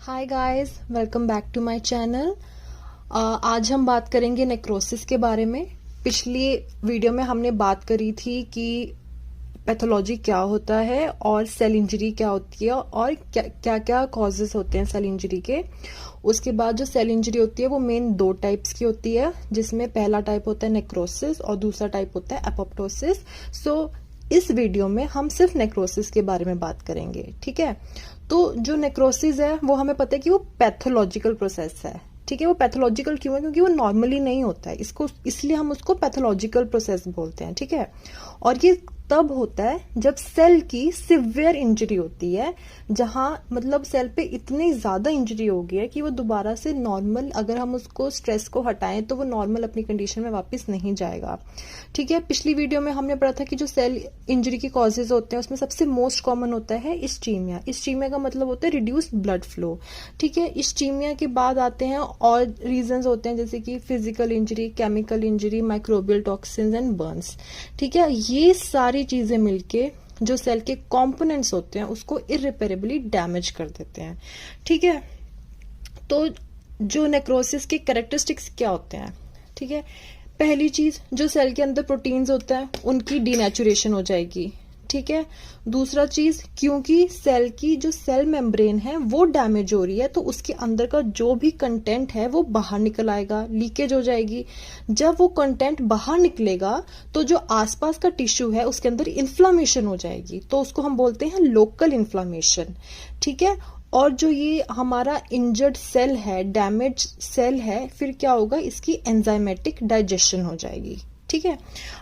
Hi guys, welcome back to my channel. आज हम बात करेंगे नेक्रोसिस के बारे में। पिछली वीडियो में हमने बात करी थी कि पैथोलॉजी क्या होता है और सेल इंजरी क्या होती है और क्या क्या कॉजेस होते हैं सेल इंजरी के। उसके बाद जो सेल इंजरी होती है वो मेन दो टाइप्स की होती है, जिसमें पहला टाइप होता है नेक्रोसिस और दूसरा टाइप होता है एपोप्टोसिस। सो इस वीडियो में हम सिर्फ नेक्रोसिस के बारे में बात करेंगे, ठीक है। तो जो नेक्रोसिस है वो हमें पता है कि वो पैथोलॉजिकल प्रोसेस है, ठीक है। वो पैथोलॉजिकल क्यों है? क्योंकि वो नॉर्मली नहीं होता है, इसको इसलिए हम उसको पैथोलॉजिकल प्रोसेस बोलते हैं, ठीक है। और ये तब होता है जब सेल की सिवियर इंजरी होती है, जहां मतलब सेल पे इतनी ज्यादा इंजरी हो गई है कि वो दोबारा से नॉर्मल, अगर हम उसको स्ट्रेस को हटाएं तो वो नॉर्मल अपनी कंडीशन में वापस नहीं जाएगा, ठीक है। पिछली वीडियो में हमने पढ़ा था कि जो सेल इंजरी के कॉजेज होते हैं उसमें सबसे मोस्ट कॉमन होता है इस्चीमिया। इस्चीमिया का मतलब होता है रिड्यूस्ड ब्लड फ्लो, ठीक है। इस्चीमिया के बाद आते हैं और रीजंस होते हैं, जैसे कि physical injury, chemical injury, microbial toxins and Burns, ठीक है। ये सारी चीजें मिलके जो सेल के कंपोनेंट्स होते हैं उसको इररिपेरेबली डैमेज कर देते हैं, ठीक है। तो जो नेक्रोसिस के कैरेक्टरिस्टिक्स क्या होते हैं, ठीक है। पहली चीज, जो सेल के अंदर प्रोटीन्स होता है उनकी डीनेचुरेशन हो जाएगी, ठीक है। दूसरा चीज, क्योंकि सेल की जो सेल मेम्ब्रेन है वो डैमेज हो रही है तो उसके अंदर का जो भी कंटेंट है वो बाहर निकल आएगा, लीकेज हो जाएगी। जब वो कंटेंट बाहर निकलेगा तो जो आसपास का टिश्यू है उसके अंदर इन्फ्लामेशन हो जाएगी, तो उसको हम बोलते हैं लोकल इन्फ्लामेशन, ठीक है। और जो ये हमारा इंजर्ड सेल है, डैमेज सेल है, फिर क्या होगा, इसकी एंजाइमेटिक डाइजेशन हो जाएगी, ठीक है।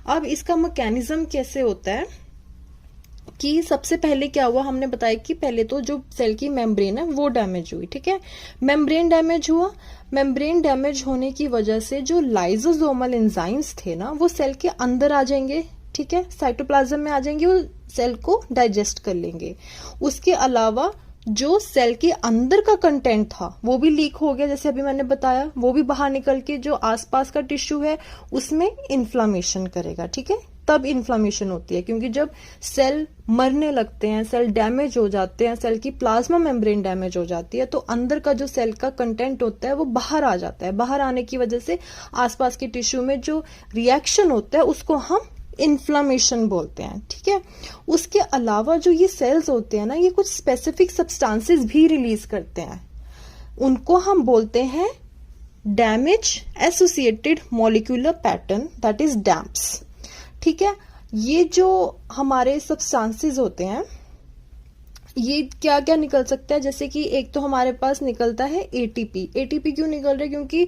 अब इसका मैकेनिज्म कैसे होता है कि सबसे पहले क्या हुआ, हमने बताया कि पहले तो जो सेल की मेम्ब्रेन है वो डैमेज हुई, ठीक है। मेम्ब्रेन डैमेज हुआ, मेम्ब्रेन डैमेज होने की वजह से जो लाइजोसोमल एंजाइम्स थे ना वो सेल के अंदर आ जाएंगे, ठीक है, साइटोप्लाज्म में आ जाएंगे, वो सेल को डाइजेस्ट कर लेंगे। उसके अलावा जो सेल के अंदर का कंटेंट था वो भी लीक हो गया, जैसे अभी मैंने बताया, वो भी बाहर निकल के जो आसपास का टिश्यू है उसमें इन्फ्लामेशन करेगा, ठीक है। तब इन्फ्लामेशन होती है, क्योंकि जब सेल मरने लगते हैं, सेल डैमेज हो जाते हैं, सेल की प्लाज्मा मेम्ब्रेन डैमेज हो जाती है तो अंदर का जो सेल का कंटेंट होता है वो बाहर आ जाता है। बाहर आने की वजह से आसपास के टिश्यू में जो रिएक्शन होता है उसको हम इन्फ्लामेशन बोलते हैं, ठीक है। उसके अलावा जो ये सेल्स होते हैं ना, ये कुछ स्पेसिफिक सब्सटेंसेस भी रिलीज करते हैं, उनको हम बोलते हैं damage associated molecular pattern, that is DAMPs, ठीक है। ये जो हमारे सब्सटेंसेस होते हैं ये क्या क्या निकल सकता है, जैसे कि एक तो हमारे पास निकलता है एटीपी। एटीपी क्यों निकल रहा है? क्योंकि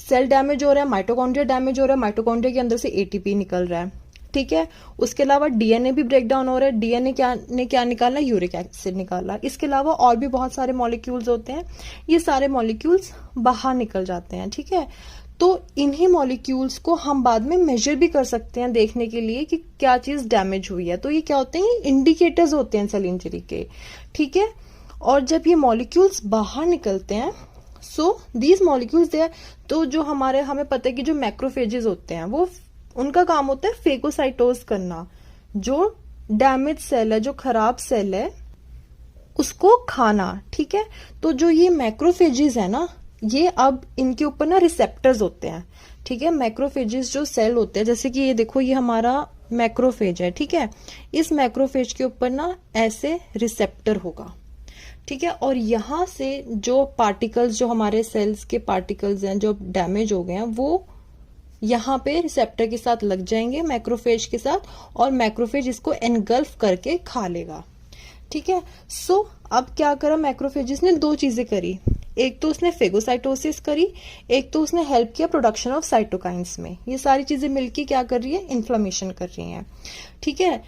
सेल डैमेज हो रहा है, माइटोकॉन्ड्रिया डैमेज हो रहा है, माइटोकॉन्ड्रिया के अंदर से एटीपी निकल रहा है, ठीक है। उसके अलावा डीएनए भी ब्रेक डाउन हो रहा है, डीएनए क्या निकालना, यूरिक एसिड निकालना। इसके अलावा और भी बहुत सारे मॉलिक्यूल्स होते हैं, ये सारे मॉलिक्यूल्स बाहर निकल जाते हैं, ठीक है। तो इन्हीं मॉलिक्यूल्स को हम बाद में मेजर भी कर सकते हैं देखने के लिए कि क्या चीज डैमेज हुई है। तो ये क्या होते हैं, इंडिकेटर्स होते हैं सेल इंजरी के, ठीक है। और जब ये मॉलिक्यूल्स बाहर निकलते हैं, सो दीज मॉलिक्यूल्स दे, तो जो हमें पता है कि जो मैक्रोफेजेस होते हैं वो उनका काम होता है फेगोसाइटोज करना, जो डैमेज सेल है, जो खराब सेल है उसको खाना, ठीक है। तो जो ये मैक्रोफेजेस है ना, ये अब इनके ऊपर ना रिसेप्टर्स होते हैं, ठीक है। मैक्रोफेजेस जो सेल होते हैं, जैसे कि ये देखो, ये हमारा मैक्रोफेज है, ठीक है। इस मैक्रोफेज के ऊपर ना ऐसे रिसेप्टर होगा, ठीक है। और यहां से जो पार्टिकल्स, जो हमारे सेल्स के पार्टिकल्स हैं जो डैमेज हो गए हैं, वो यहाँ पे रिसेप्टर के साथ लग जाएंगे, मैक्रोफेज के साथ, और मैक्रोफेज इसको एनगल्फ करके खा लेगा, ठीक है। सो अब क्या करा मैक्रोफेजेस ने, दो चीजें करी, एक तो उसने फेगोसाइटोसिस करी, एक तो उसने हेल्प किया प्रोडक्शन ऑफ साइटोकाइंस में। ये सारी चीजें मिलके क्या कर रही है, इन्फ्लामेशन कर रही हैं, ठीक है।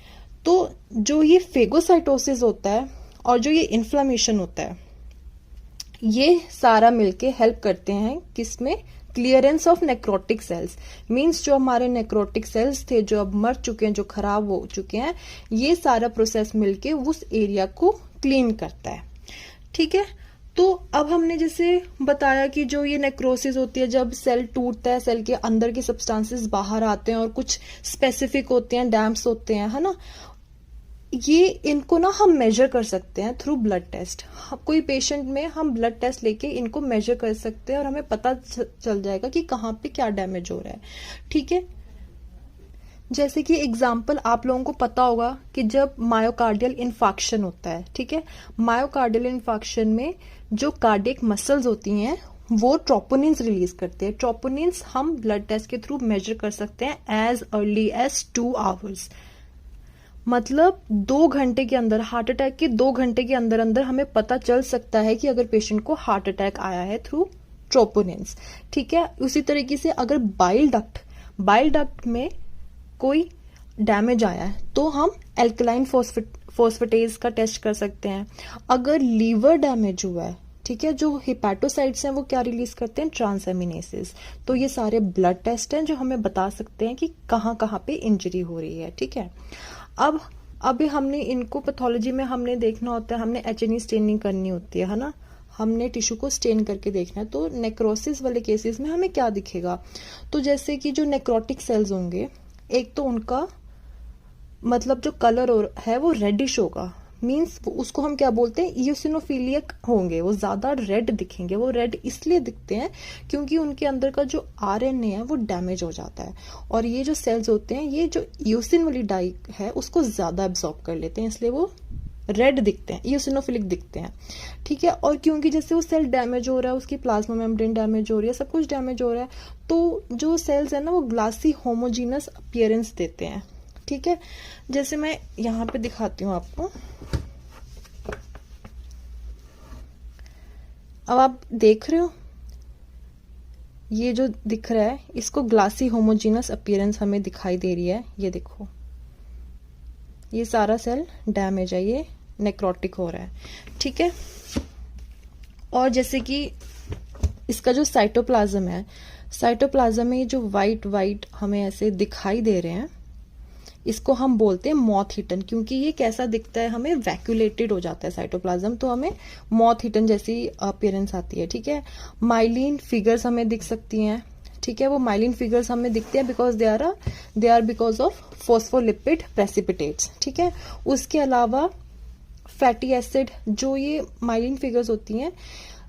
तो जो ये फेगोसाइटोसिस होता है और जो ये इन्फ्लामेशन होता है, ये सारा मिलके हेल्प करते हैं किसमें, clearance of necrotic sales. Means जो हमारे नेक्रोटिक सेल्स थे जो अब मर चुके हैं, जो खराब हो चुके हैं, ये सारा प्रोसेस मिलके उस एरिया को क्लीन करता है, ठीक है। तो अब हमने जैसे बताया कि जो ये नेक्रोसिस होती है, जब सेल टूटता है, सेल के अंदर के सब्सटेंसेस बाहर आते हैं और कुछ स्पेसिफिक होते हैं, डैम्प्स होते हैं, है ना। ये इनको ना हम मेजर कर सकते हैं थ्रू ब्लड टेस्ट। कोई पेशेंट में हम ब्लड टेस्ट लेके इनको मेजर कर सकते हैं और हमें पता चल जाएगा कि कहाँ पे क्या डैमेज हो रहा है। ठीक है, जैसे कि एग्जाम्पल आप लोगों को पता होगा कि जब मायोकार्डियल इन्फार्क्शन होता है, ठीक है, मायोकार्डियल इन्फार्क्शन में जो कार्डियक मसल्स होती हैं वो ट्रोपोनिन्स रिलीज करते हैं। ट्रोपोनिन्स हम ब्लड टेस्ट के थ्रू मेजर कर सकते हैं एज अर्ली एज 2 आवर्स। मतलब 2 घंटे के अंदर, हार्ट अटैक के 2 घंटे के अंदर अंदर हमें पता चल सकता है कि अगर पेशेंट को हार्ट अटैक आया है थ्रू ट्रोपोनिन्स। ठीक है, उसी तरीके से अगर बाइल डक्ट में कोई डैमेज आया है तो हम एल्कलाइन फोस्फेटेज का टेस्ट कर सकते हैं। अगर लीवर डैमेज हुआ है, ठीक है, जो हिपैटोसाइट्स हैं वो क्या रिलीज करते हैं, ट्रांसएमिनेसेस। तो ये सारे ब्लड टेस्ट हैं जो हमें बता सकते हैं कि कहाँ कहाँ पे इंजरी हो रही है। ठीक है, अब अभी हमने इनको पैथोलॉजी में हमने देखना होता है, हमने एच.एन.ई. स्टेनिंग करनी होती है ना, हमने टिश्यू को स्टेन करके देखना है। तो नेक्रोसिस वाले केसेस में हमें क्या दिखेगा, तो जैसे कि जो नेक्रोटिक सेल्स होंगे, एक तो उनका मतलब जो कलर है वो रेडिश होगा, मीन्स उसको हम क्या बोलते हैं, इयोसिनोफिलिक होंगे, वो ज्यादा रेड दिखेंगे। वो रेड इसलिए दिखते हैं क्योंकि उनके अंदर का जो आरएनए है वो डैमेज हो जाता है, और ये जो सेल्स होते हैं ये जो इयोसिन वाली डाई है उसको ज्यादा एब्जॉर्ब कर लेते हैं, इसलिए वो रेड दिखते हैं, इयोसिनोफिलिक दिखते हैं। ठीक है, और क्योंकि जैसे वो सेल डैमेज हो रहा है, उसकी प्लाज्मा मेम्ब्रेन डैमेज हो रही है, सब कुछ डैमेज हो रहा है, तो जो सेल्स है ना वो ग्लासी होमोजीनस अपीयरेंस देते हैं। ठीक है, जैसे मैं यहाँ पे दिखाती हूँ आपको। अब आप देख रहे हो ये जो दिख रहा है इसको ग्लासी होमोजीनस अपीयरेंस हमें दिखाई दे रही है। ये देखो, ये सारा सेल डैमेज है, ये नेक्रोटिक हो रहा है। ठीक है, और जैसे कि इसका जो साइटोप्लाज्म है, साइटोप्लाज्म में ये जो वाइट हमें ऐसे दिखाई दे रहे हैं, इसको हम बोलते हैं मॉथ हिटन, क्योंकि ये कैसा दिखता है, हमें वैक्यूलेटेड हो जाता है साइटोप्लाज्म, तो हमें मॉथ हिटन जैसी अपीयरेंस आती है। ठीक है, माइलिन फिगर्स हमें दिख सकती हैं। ठीक है, वो माइलिन फिगर्स हमें दिखते हैं because they are because of phospholipid precipitates. ठीक है, उसके अलावा फैटी एसिड, जो ये माइलिन फिगर्स होती हैं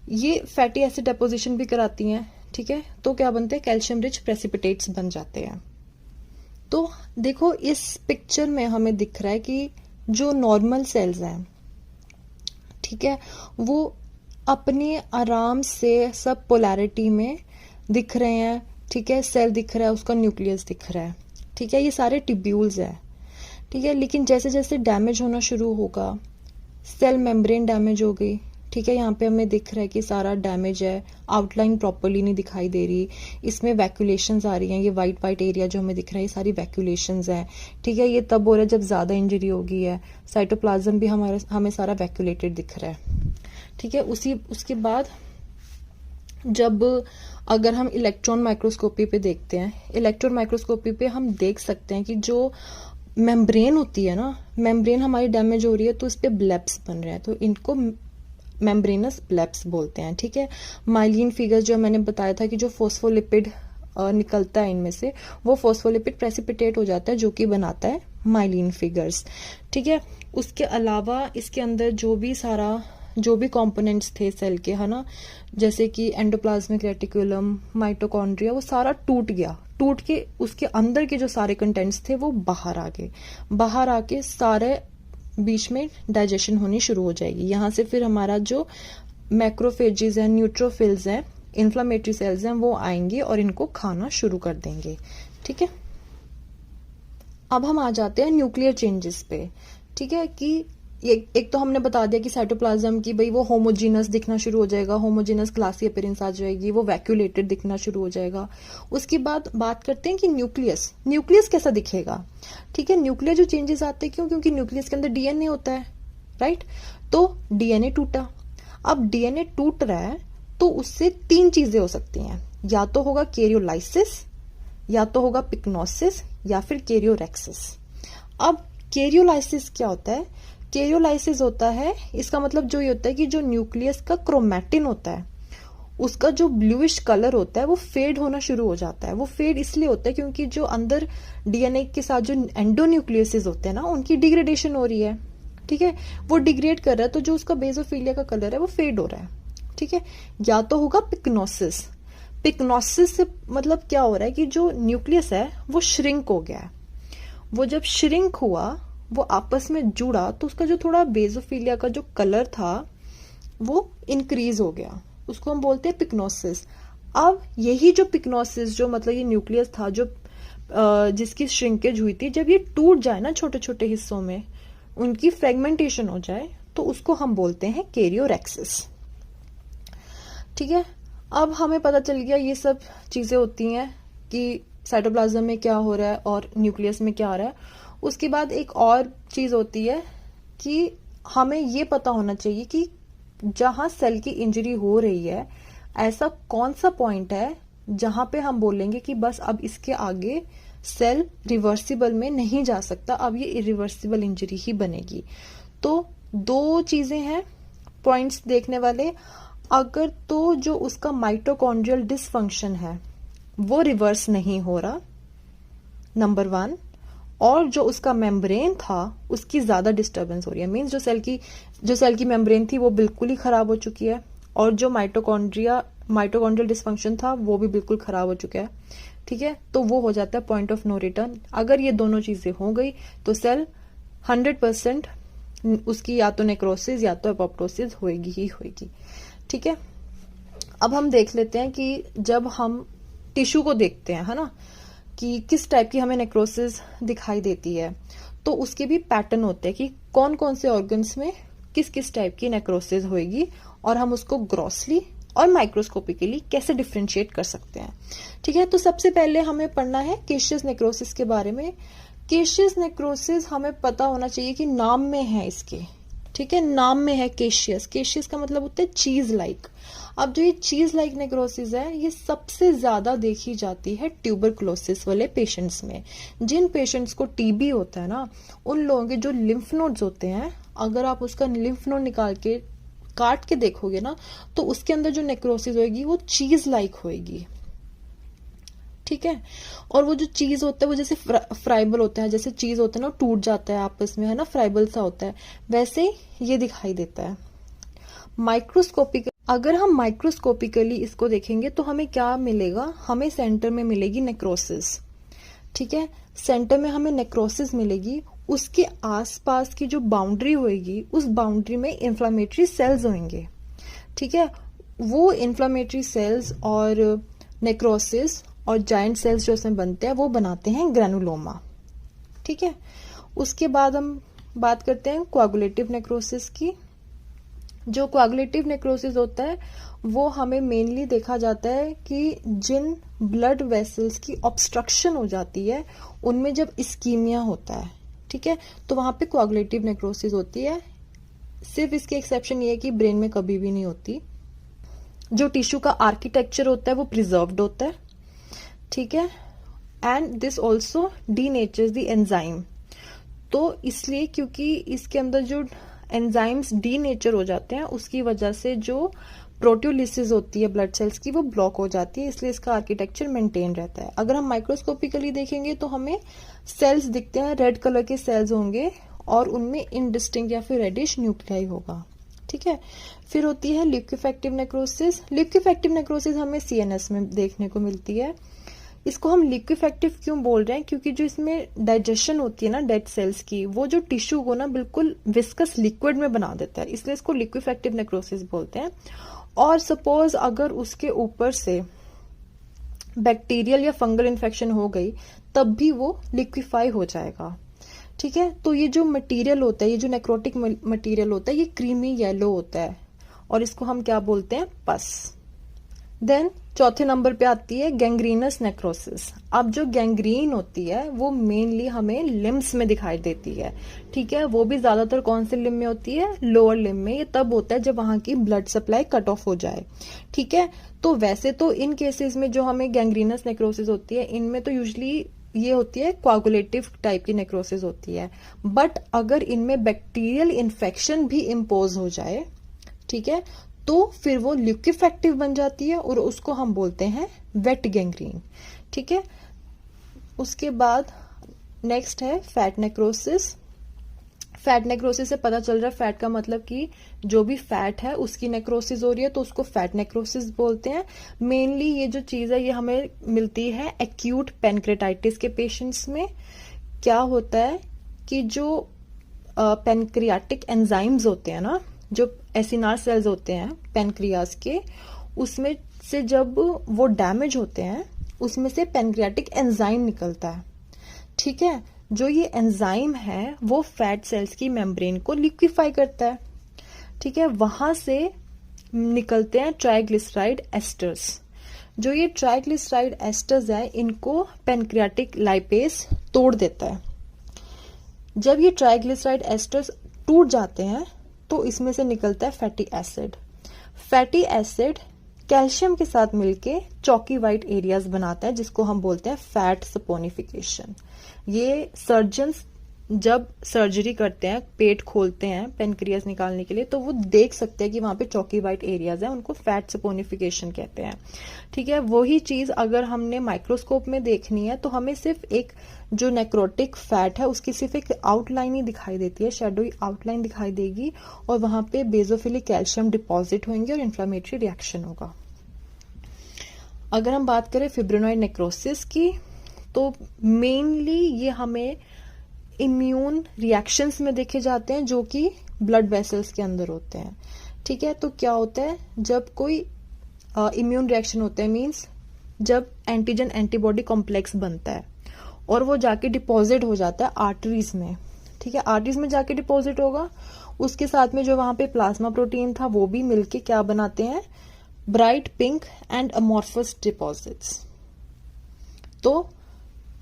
ये फैटी एसिड डेपोजिशन भी कराती हैं। ठीक है, तो क्या बनते हैं, कैल्शियम रिच प्रेसिपिटेट्स बन जाते हैं। तो देखो इस पिक्चर में हमें दिख रहा है कि जो नॉर्मल सेल्स हैं, ठीक है, वो अपने आराम से सब पोलैरिटी में दिख रहे हैं। ठीक है, सेल दिख रहा है, उसका न्यूक्लियस दिख रहा है। ठीक है, ये सारे ट्यूब्यूल्स हैं। ठीक है, लेकिन जैसे जैसे डैमेज होना शुरू होगा, सेल मेम्ब्रेन डैमेज हो गई। ठीक है, यहाँ पे हमें दिख रहा है कि सारा डैमेज है, आउटलाइन प्रॉपरली नहीं दिखाई दे रही, इसमें वैक्यूलेशंस आ रही हैं। ये वाइट एरिया जो हमें दिख रहा है ये सारी वैक्यूलेशंस हैं। ठीक है, ये तब हो रहा है जब ज्यादा इंजरी हो गई है, साइटोप्लाज्म भी हमें सारा वैक्यूलेटेड दिख रहा है। ठीक है, उसके बाद जब अगर हम इलेक्ट्रॉन माइक्रोस्कोपी पे देखते हैं, इलेक्ट्रॉन माइक्रोस्कोपी पे हम देख सकते हैं कि जो मेम्ब्रेन होती है ना, मेम्ब्रेन हमारी डैमेज हो रही है तो इस पे ब्लेब्स बन रहे हैं, तो इनको मेम्ब्रेनस ब्लेब्स बोलते हैं। ठीक है, माइलिन फिगर्स जो मैंने बताया था कि जो फोस्फोलिपिड निकलता है इनमें से, वो फोस्फोलिपिड प्रेसिपिटेट हो जाता है जो कि बनाता है माइलिन फिगर्स। ठीक है, उसके अलावा इसके अंदर जो भी कंपोनेंट्स थे सेल के, है ना, जैसे कि एंडोप्लाज्मिक रेटिकुलम, माइटोकॉन्ड्रिया, वो सारा टूट के उसके अंदर के जो सारे कंटेंट्स थे वो बाहर आ गए। बाहर आके सारे बीच में डाइजेशन होनी शुरू हो जाएगी। यहाँ से फिर हमारा जो मैक्रोफेजेस हैं, न्यूट्रोफिल्स हैं, इन्फ्लामेटरी सेल्स हैं, वो आएंगे और इनको खाना शुरू कर देंगे। ठीक है, अब हम आ जाते हैं न्यूक्लियर चेंजेस पे। ठीक है, कि एक तो हमने बता दिया कि साइटोप्लाज्म की भाई वो होमोजीनस दिखना शुरू हो जाएगा, होमोजीनस ग्लासी अपीयरेंस आ जाएगी, वो वैक्यूलेटेड दिखना शुरू हो जाएगा। उसके बाद बात करते हैं कि न्यूक्लियस कैसा दिखेगा। ठीक है, न्यूक्लियर जो चेंजेस आते हैं क्योंकि न्यूक्लियस के अंदर डीएनए होता है, राइट। तो डीएनए टूटा, अब डीएनए टूट रहा है तो उससे 3 चीजें हो सकती हैं, या तो होगा कैरियोलाइसिस, या तो होगा पिक्नोसिस, या फिर कैरियोरेक्सिस। अब कैरियोलाइसिस क्या होता है, कैरियोलाइसिस होता है, इसका मतलब जो ये होता है कि जो न्यूक्लियस का क्रोमैटिन होता है उसका जो ब्लूइश कलर होता है वो फेड होना शुरू हो जाता है। वो फेड इसलिए होता है क्योंकि जो अंदर डीएनए के साथ जो एंडोन्यूक्लियसेस होते हैं ना, उनकी डिग्रेडेशन हो रही है। ठीक है, वो डिग्रेड कर रहा है, तो जो उसका बेसोफिलिया का कलर है वो फेड हो रहा है। ठीक है, या तो होगा पिक्नोसिस। पिक्नोसिस से मतलब क्या हो रहा है कि जो न्यूक्लियस है वो श्रिंक हो गया है। वो जब श्रिंक हुआ, वो आपस में जुड़ा, तो उसका जो थोड़ा बेसोफिलिया का जो कलर था वो इंक्रीज हो गया, उसको हम बोलते हैं पिक्नोसिस। अब यही जो पिक्नोसिस, जो मतलब ये न्यूक्लियस था जो जिसकी श्रिंकेज हुई थी, जब ये टूट जाए ना छोटे छोटे हिस्सों में, उनकी फ्रेगमेंटेशन हो जाए, तो उसको हम बोलते हैं कैरियोरेक्सिस। ठीक है, अब हमें पता चल गया ये सब चीजें होती हैं कि साइटोप्लाज्म में क्या हो रहा है और न्यूक्लियस में क्या हो रहा है। उसके बाद एक और चीज होती है कि हमें ये पता होना चाहिए कि जहां सेल की इंजरी हो रही है, ऐसा कौन सा पॉइंट है जहां पे हम बोलेंगे कि बस अब इसके आगे सेल रिवर्सिबल में नहीं जा सकता, अब ये इरिवर्सिबल इंजरी ही बनेगी। तो दो चीजें हैं पॉइंट्स देखने वाले। अगर तो जो उसका माइटोकॉन्ड्रियल डिसफंक्शन है वो रिवर्स नहीं हो रहा, नंबर 1, और जो उसका मेम्ब्रेन था उसकी ज्यादा डिस्टर्बेंस हो रही है, मीन्स जो सेल की मेम्ब्रेन थी वो बिल्कुल ही खराब हो चुकी है, और जो माइटोकॉन्ड्रियल डिसफंक्शन था वो भी बिल्कुल खराब हो चुका है। ठीक है, तो वो हो जाता है पॉइंट ऑफ नो रिटर्न। अगर ये दोनों चीजें हो गई तो सेल 100% उसकी या तो नेक्रोसिस या तो एपोप्टोसिस होएगी ही होएगी। ठीक है, अब हम देख लेते हैं कि जब हम टिश्यू को देखते हैं, है ना, कि किस टाइप की हमें नेक्रोसिस दिखाई देती है, तो उसके भी पैटर्न होते हैं कि कौन कौन से ऑर्गन्स में किस किस टाइप की नेक्रोसिस होएगी, और हम उसको ग्रॉसली और माइक्रोस्कोपिकली कैसे डिफ्रेंशिएट कर सकते हैं। ठीक है, तो सबसे पहले हमें पढ़ना है केशियस नेक्रोसिस के बारे में। केशियस नेक्रोसिस हमें पता होना चाहिए कि नाम में है इसके। ठीक है, नाम में है केशियस। केशियस का मतलब होता है चीज लाइक। अब जो ये चीज लाइक नेक्रोसिस है, ये सबसे ज्यादा देखी जाती है ट्यूबरकुलोसिस वाले पेशेंट्स में। जिन पेशेंट्स को टीबी होता है ना, उन लोगों के जो लिम्फ नोड्स होते हैं, अगर आप उसका लिम्फ नोड निकाल के काट के देखोगे ना, तो उसके अंदर जो नेक्रोसिस होगी वो चीज लाइक होगी। ठीक है, और वो जो चीज होता है वो जैसे फ्राइबल होता है, जैसे चीज होता है ना टूट जाता है आपस में, है ना, फ्राइबल सा होता है, वैसे ये दिखाई देता है। माइक्रोस्कोपिक अगर हम माइक्रोस्कोपिकली इसको देखेंगे तो हमें क्या मिलेगा, हमें सेंटर में मिलेगी नेक्रोसिस। ठीक है, सेंटर में हमें नेक्रोसिस मिलेगी, उसके आसपास की जो बाउंड्री होगी उस बाउंड्री में इंफ्लेमेटरी सेल्स होंगे। ठीक है, वो इंफ्लेमेटरी सेल्स और नेक्रोसिस और जायंट सेल्स जो उसमें बनते हैं वो बनाते हैं ग्रैनुलोमा। ठीक है, उसके बाद हम बात करते हैं कोआगुलेटिव नेक्रोसिस की। जो कोआगुलेटिव नेक्रोसिस होता है वो हमें मेनली देखा जाता है कि जिन ब्लड वेसल्स की ऑब्स्ट्रक्शन हो जाती है उनमें जब इस्कीमिया होता है, ठीक है, तो वहां पे कोआगुलेटिव नेक्रोसिस होती है। सिर्फ इसके एक्सेप्शन ये है कि ब्रेन में कभी भी नहीं होती। जो टिश्यू का आर्किटेक्चर होता है वो प्रिजर्व्ड होता है। ठीक है, and this also denatures the enzyme. तो इसलिए क्योंकि इसके अंदर जो एंजाइम्स डीनेचर हो जाते हैं उसकी वजह से जो प्रोटियोलिसिस होती है ब्लड सेल्स की वो ब्लॉक हो जाती है, इसलिए इसका आर्किटेक्चर मेंटेन रहता है। अगर हम माइक्रोस्कोपिकली देखेंगे तो हमें सेल्स दिखते हैं, रेड कलर के सेल्स होंगे और उनमें इनडिस्टिंक्ट या फिर रेडिश न्यूक्लियाई होगा। ठीक है, फिर होती है लिक्विफेक्टिव नेक्रोसिस। लिक्विफेक्टिव नेक्रोसिस हमें सीएनएस में देखने को मिलती है। इसको हम लिक्विफेक्टिव क्यों बोल रहे हैं, क्योंकि जो इसमें डाइजेशन होती है ना डेड सेल्स की, वो जो टिश्यू को ना बिल्कुल विस्कस लिक्विड में बना देता है, इसलिए इसको लिक्विफेक्टिव नेक्रोसिस बोलते हैं। और सपोज अगर उसके ऊपर से बैक्टीरियल या फंगल इन्फेक्शन हो गई तब भी वो लिक्विफाई हो जाएगा। ठीक है, तो ये जो मटेरियल होता है, ये जो नेक्रोटिक मटेरियल होता है, ये क्रीमी येलो होता है और इसको हम क्या बोलते हैं, पस। देन चौथे नंबर पे आती है गैंग्रीनस नेक्रोसिस। अब जो गैंग्रीन होती है वो मेनली हमें लिम्स में दिखाई देती है। ठीक है, वो भी ज्यादातर कौन से लिम्ब में होती है, लोअर लिम्ब में। ये तब होता है जब वहां की ब्लड सप्लाई कट ऑफ हो जाए। ठीक है, तो वैसे तो इन केसेस में जो हमें गैंग्रीनस नेक्रोसिस होती है इनमें तो यूजुअली ये होती है कोआगुलेटिव टाइप की नेक्रोसिस होती है। बट अगर इनमें बैक्टीरियल इन्फेक्शन भी इम्पोज हो जाए, ठीक है, तो फिर वो ल्यूकोफैक्टिव बन जाती है और उसको हम बोलते हैं वेट गैंग्रीन। ठीक है, उसके बाद नेक्स्ट है फैट नेक्रोसिस। फैट नेक्रोसिस से पता चल रहा है, फैट का मतलब कि जो भी फैट है उसकी नेक्रोसिस हो रही है तो उसको फैट नेक्रोसिस बोलते हैं। मेनली ये जो चीज है ये हमें मिलती है एक्यूट पैनक्रेटाइटिस के पेशेंट्स में। क्या होता है कि जो पैनक्रियाटिक एंजाइम्स होते हैं ना, जो एसिनार सेल्स होते हैं पैनक्रियाज के, उसमें से जब वो डैमेज होते हैं उसमें से पैनक्रियाटिक एंजाइम निकलता है। ठीक है, जो ये एंजाइम है वो फैट सेल्स की मेम्ब्रेन को लिक्विफाई करता है। ठीक है, वहां से निकलते हैं ट्राइग्लिसराइड एस्टर्स। जो ये ट्राइग्लिसराइड एस्टर्स है इनको पैनक्रियाटिक लाइपेज तोड़ देता है। जब ये ट्राइग्लिसराइड एस्टर्स टूट जाते हैं तो इसमें से निकलता है fatty acid. Fatty acid calcium के साथ मिलके चॉकी वाइट एरियाज बनाता है जिसको हम बोलते हैं फैट सपोनिफिकेशन। ये सर्जन्स जब सर्जरी करते हैं, पेट खोलते हैं पेनक्रियास निकालने के लिए, तो वो देख सकते हैं कि वहां पे चॉकी वाइट एरियाज है, उनको फैट सपोनिफिकेशन कहते हैं। ठीक है, वही चीज अगर हमने माइक्रोस्कोप में देखनी है तो हमें सिर्फ एक जो नेक्रोटिक फैट है उसकी सिर्फ एक आउटलाइन ही दिखाई देती है, शैडोई आउटलाइन दिखाई देगी और वहां पे बेसोफिलिक कैल्शियम डिपॉजिट होंगे और इन्फ्लेमेटरी रिएक्शन होगा। अगर हम बात करें फिब्रिनॉइड नेक्रोसिस की तो मेनली ये हमें इम्यून रिएक्शंस में देखे जाते हैं जो कि ब्लड वेसल्स के अंदर होते हैं। ठीक है, तो क्या होता है जब कोई इम्यून रिएक्शन होता है, मींस जब एंटीजन एंटीबॉडी कॉम्प्लेक्स बनता है और वो जाके डिपॉजिट हो जाता है आर्टरीज में। ठीक है, आर्टरीज में जाके डिपॉजिट होगा, उसके साथ में जो वहां पे प्लाज्मा प्रोटीन था वो भी मिलके क्या बनाते हैं, bright pink and amorphous deposits. तो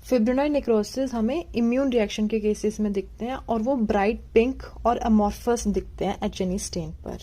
फिब्रिनॉइड नेक्रोसिस हमें इम्यून रिएक्शन के केसेस में दिखते हैं और वो ब्राइट पिंक और अमॉर्फस दिखते हैं एच.एन.ई. स्टेन पर।